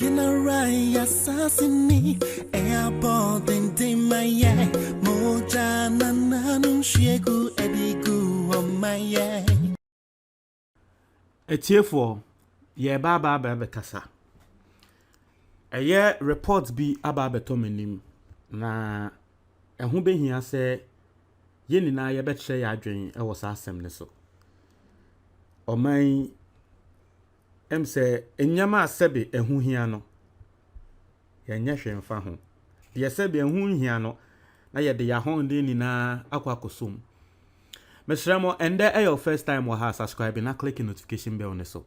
You know right, assassinate. Airport and Timaya. Moja nananum shegu edigu on my yeah. A tearful, ye baba babekasa. A year reports be ababetomenim. Na a who be here say, Yen na ye bet share ya drain, I was asem so. O my say, Enyama sebi a who hiano. Ye nyeshe mfa ho. Ye sebi a who hiano, na ye de ya honde ni na akwakosum. Mr. Ramo, and there your first time wa subscribing and clicking notification bell on so.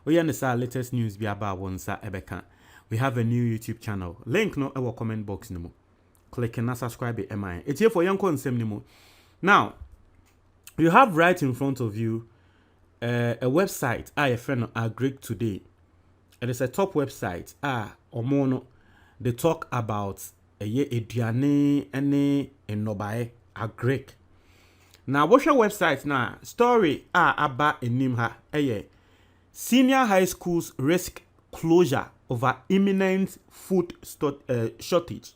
We understand latest news be about one sa ebeka. We have a new YouTube channel. Link no our comment box no. Click and subscribe it MI. It's here for young consem no. Now, you have right in front of you a website I friend Greek today. It is a top website omono they talk about a ye ediane ene enobae Greek. Now, what's your website now? Story about enim ha senior high schools risk closure over imminent food shortage.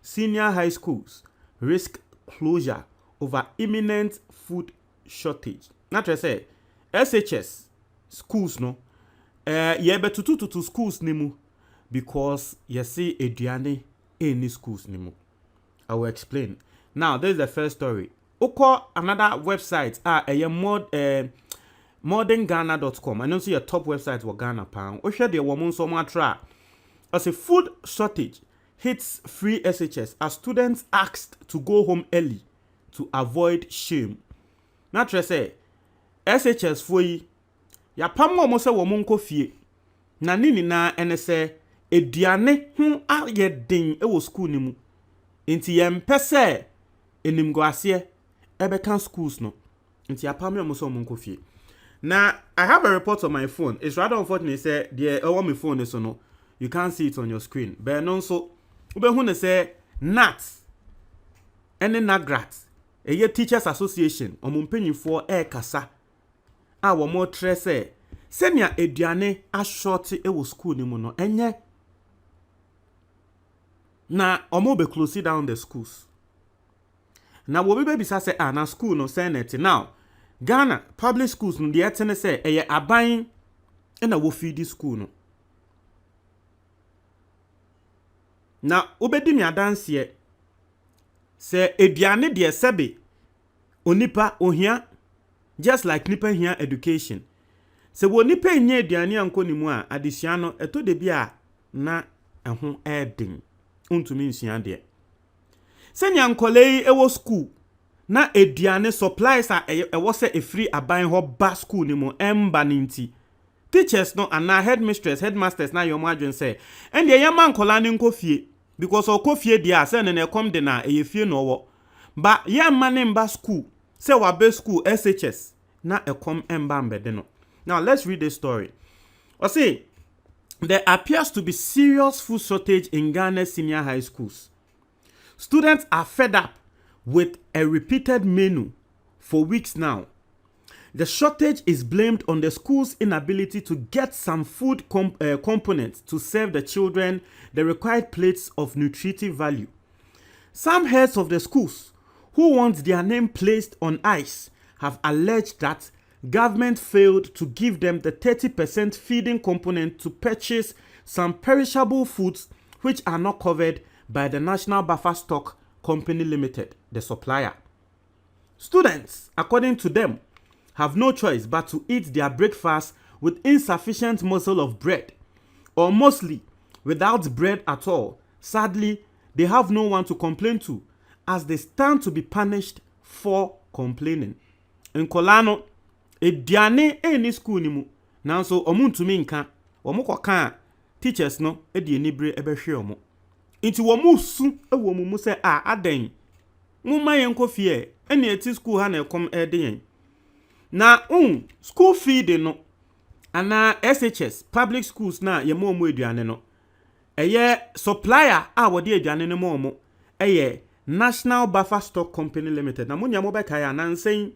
Senior high schools risk closure over imminent food shortage. Not to say SHS schools no. Ye betu to schools nimu because you see eduane any schools nimu. I will explain. Now, this is the first story. Oko another website modernghana.com. I don't see a top website for Ghana pound. O share the woman so much as a food shortage hits free SHS as students asked to go home early to avoid shame. Not to say SHS for ya pam mo se woman ko fie na nini na ene se eduane hu aye den e wo school ni mu enti ye mpese enim go ase Ebekan schools no. Nti apam yo so monko fie. Now, I have a report on my phone. It's rather unfortunate say the on my phone so no. You can't see it on your screen. But no so ube hu say NAT ene NAGRAT eye teachers association omumpanyifo kasa a wo mo tre say senia eduane a short e wo school ni mu no enye na omo be close down the schools. Now, what baby say, na school no senate. Now, Ghana public schools no the etene say, abayin na wo feed school no. Now, obedi mi adanse ye say eduane de sebe onipa ohia just like nipa hia education. Se wo nipa nya eduane anko ni mu a adesua no eto de bia na ehun edin. Untumi nsua de. Senya nkolei ewo school na eduane supplies ewo se efiri aban ho ba school ni mo emba ninti teachers no and headmistress headmasters na yomo adwen say and ye yama nkola ni nkofie because okofie dia say ne kom de na eyefie no wo ba yama ne mba school say wa be school SHS na ekom emba mbede no. Now let's read this story. I say there appears to be serious food shortage in Ghana senior high schools. Students are fed up with a repeated menu for weeks now. The shortage is blamed on the school's inability to get some food components to serve the children the required plates of nutritive value. Some heads of the schools who want their name placed on ice have alleged that government failed to give them the 30% feeding component to purchase some perishable foods which are not covered by the National Buffer Stock Company Limited, the supplier. Students, according to them, have no choice but to eat their breakfast with insufficient morsel of bread, or mostly without bread at all. Sadly, they have no one to complain to, as they stand to be punished for complaining. In Kolano, eduane any school ni mu, nanso omuntumi nka, omukoka teachers no edi enibre ebehwe omo. Inti womu su ewo mu se aden mumma yenko fie ene eti school ha na ekom eden na school feeding no ana SHS public schools na ye mo eduane no eye supplier a wode eduane no mo eye National Buffer Stock Company Limited na munya mo be kai anansen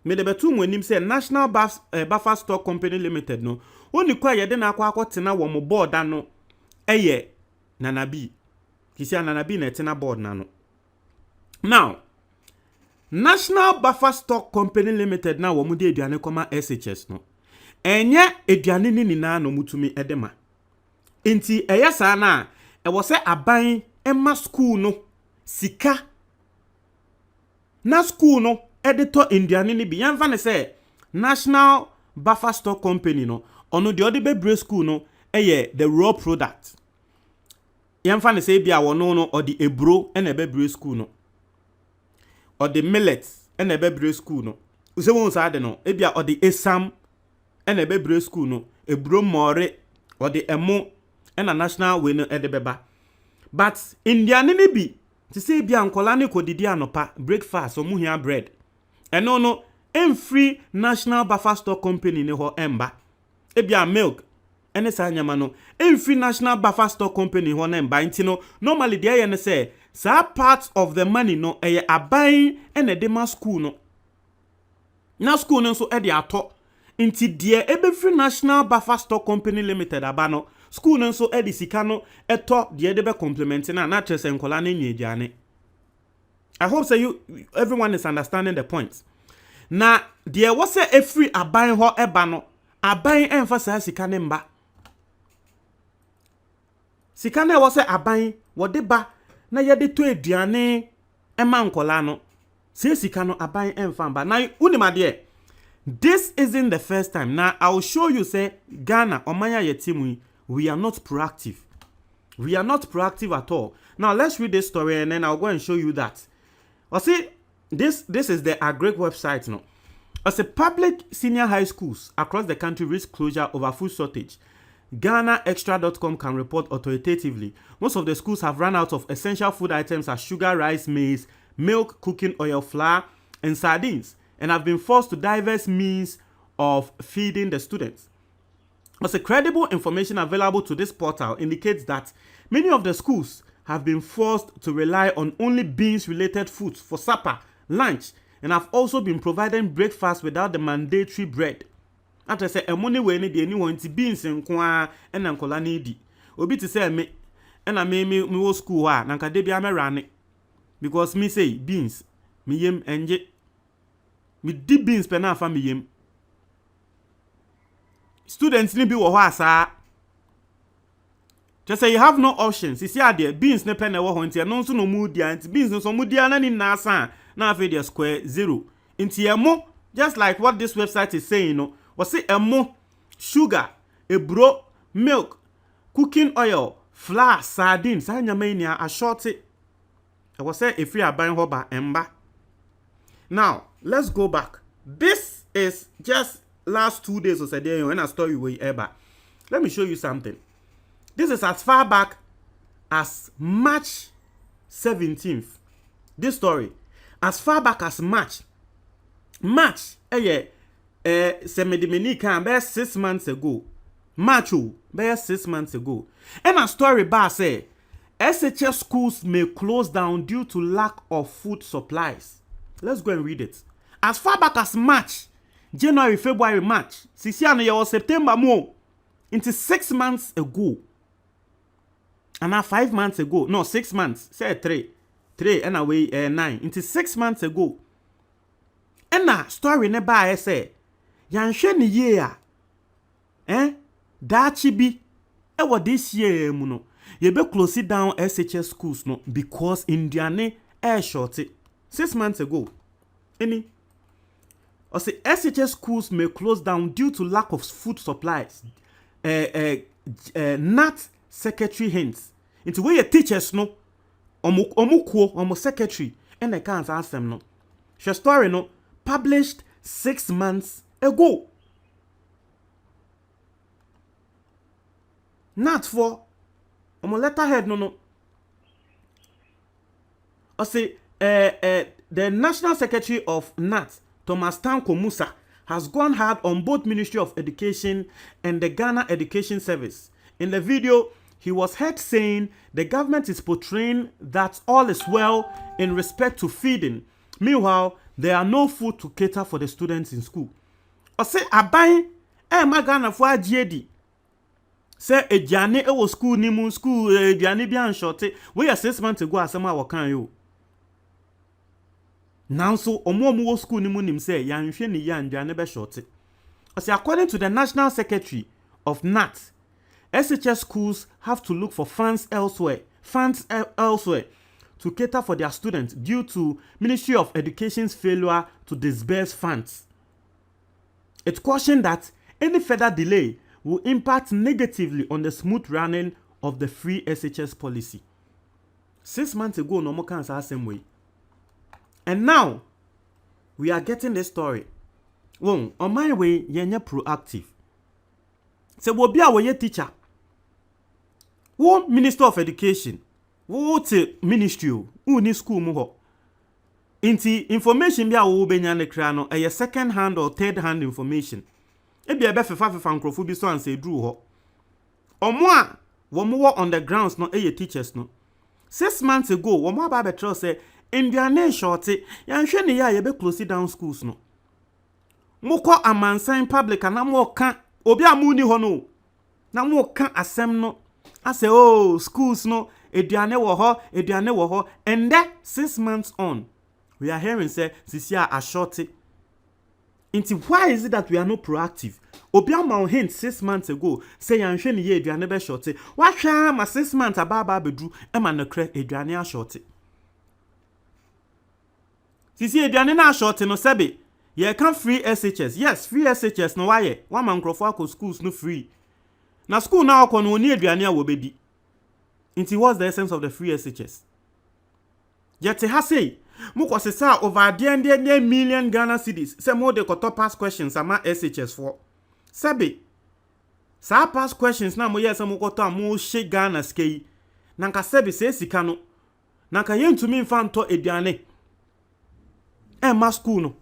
me de betu mo nim say National Buffer Stock Company Limited no oni kwa ye de na akwa tena wo mo board ano eye Nanabi kisi Nanabi na tena board na no. Now National Buffer Stock Company Limited na wo mo de aduane koma SHS no enye aduane ni nina no mutumi edema enti eye sa na e wo se aban emma school no sika na school no editor indiane ni bi yanfa ne se National Buffer Stock Company no ono de ode bebre school no eye the raw product yanfa ne se bia wono no ode ebro na bebre school no ode millet na bebre school no use won sa de no bia ode esam na bebre school no ebro more ode emo na national we no ede beba but indiane ni bi ti say bia nkola ne kodidi anopa breakfast omuhia bread eno no free National Buffer Stock Company ne ho emba ebia milk ene sa nyama no free National Buffer Stock Company ho na emba nti no normally dey ye ne say sa part of the money no eye aban ene de ma school no na school no so e de ato nti dey ebe free National Buffer Stock Company Limited aba no school no so e de sika no eto dey de be complement na trese nkola na nyegiane. I hope say everyone is understanding the point. Na there was a free aban ho eba no aban emphasize sika ne mba sika na was a aban wode ba na yede to aduane ema nkola no se sika no aban emfa mba na unimade. This isn't the first time. Now I'll show you say Ghana omanya yetimu we are not proactive. We are not proactive at all. Now let's read this story and then I'll go and show you that. Or see, this is the Agric website now. As a public senior high schools across the country risk closure over food shortage, GhanaExtra.com can report authoritatively most of the schools have run out of essential food items as sugar, rice, maize, milk, cooking oil, flour, and sardines, and have been forced to diverse means of feeding the students. As a credible information available to this portal indicates that many of the schools have been forced to rely on only beans-related foods for supper, lunch, and have also been providing breakfast without the mandatory bread. After say money we need any want beans nko and nkola need. Obi to say me and I me wo school ha na nka de bia me rane because me say beans me yem enje me di beans pe na fa me yem. Students ni bi wo ho asa. Just say you have no options. You see there beans ne pen na wo ho ntia no so no mu dia nti beans no so mu dia na ni na asa na afi dia square zero. Nti emo just like what this website is saying no. We say emo sugar, ebro, milk, cooking oil, flour, sardines. Sa nyama ni a short it. I was say if you are buying hoba emba. Now, let's go back. This is just last 2 days or so there when I story way ever. Let me show you something. This is as far back as March 17th. This story as far back as March semedimeni can be 6 months ago. March be 6 months ago. And a story bar say SHS schools may close down due to lack of food supplies. Let's go and read it. As far back as March, January, February, March, September more into 6 months ago. And now 5 months ago, no 6 months, say 3 and away 9 into 6 months ago. And now story ne ba say yanhwe ne ye a dachi bi e this year mu no ye be close down SHS schools no because Indiane air shortage 6 months ago. Any or say SHS schools may close down due to lack of food supplies. Not secretary hints into where your teachers no omu secretary and they can't ask them no. She story no published 6 months ago. Not for omu letterhead no. I say the National Secretary of NAT, Thomas Tanko Musa, has gone hard on both Ministry of Education and the Ghana Education Service. In the video, he was heard saying the government is portraying that all is well in respect to feeding. Meanwhile, there are no food to cater for the students in school. Or say aban magana for agedi. Say eduane e wo school ni mu school eduane bi an shorte. We are 6 months ago asema wakan yo. Now so omo wo school ni mu nim say yanhwe ni ya eduane be shorte. Or say according to the National Secretary of NAT, SHS schools have to look for funds elsewhere to cater for their students due to Ministry of Education's failure to disburse funds. It cautioned that any further delay will impact negatively on the smooth running of the free SHS policy. 6 months ago, no more cancer same way. And now, we are getting this story. Well, on my way, you're proactive. So, we'll be our teacher. Wo Minister of Education. Wo te ministry o ni school mu ho. Inti information bi a wo benya ne kra no a second hand or third hand information. E bi ebe fefa nkrofo bi so anse duru ho. Omo a wo mo on the grounds no teachers no. 6 months ago wo mo aba betre say Indiana short yanhwe ne ya ye be close down schools no. Mo ko amansan public na mo ka obi amuni ho no. Na mo ka asem no. I say, oh, schools no, eduane wo ho, and that 6 months on, we are hearing say, Sisia are shorty. Into why is it that we are not proactive? Obiama hint 6 months ago, say yanhwe ni ye eduane be shorty. What sham 6 months ababa bedru, ema no kre eduane a shorty. Sisi eduane na shorty no sebe, ye can free SHS. Yes, free SHS no why? One man crofo schools no free. Na school now kono oni aduane a wo bedi. Inti what's the essence of the free SHS? Yet ha say, muko sesa over the million Ghana cedis. Se mo de koto pass questions ama SHS for. Sebe. Sa pass questions na mo yes mo koto mo she Ghana skei. Nanka sebe se sika no. Nanka yentumi mfa nto aduane. Ma school no.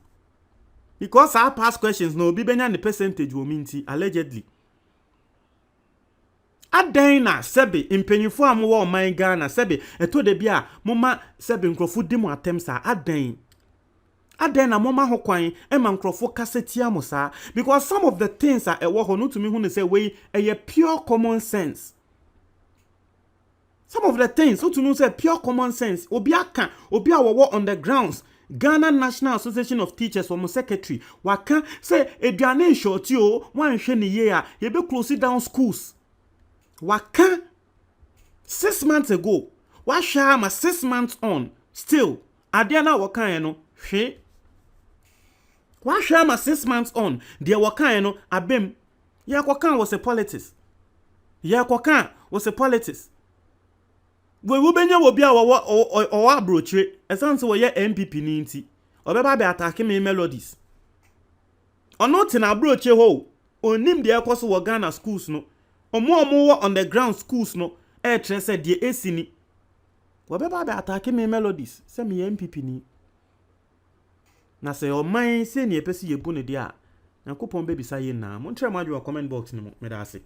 Because sa pass questions no obi benya the percentage wo minti allegedly. Adena sebe impenyifo amwo o man Ghana sebe eto de bia moma sebe nkrofo dimu atemsa adena moma ho kwan ema nkrofo kasetia mo sa because some of the things are ewo ho no to me hu ne say we pure common sense. Some of the things so to know say pure common sense obi aka obi awowo on the grounds Ghana National Association of Teachers from secretary waka say eduane shorty o wanhwe ne ye a ye be close down schools. Waka 6 months ago, what shama 6 months on, still, Adiana Wakano, she. What shama 6 months on, dear Wakano, Abim, Yakwakan was a politics. Yakwakan was a politics. We will be near be our brochure, as answer were your MPP ninty, or baby attacking me melodies. Or not in our brochure hole, or name the Apostle Ghana schools no. Omo on the ground schools no said the esini wabeba be attacking me melodies say me MPP ni na say o man say ne pesi ye bu ne dia Yakopon be bisa ye na mo ntre ma comment box ni mo me da ase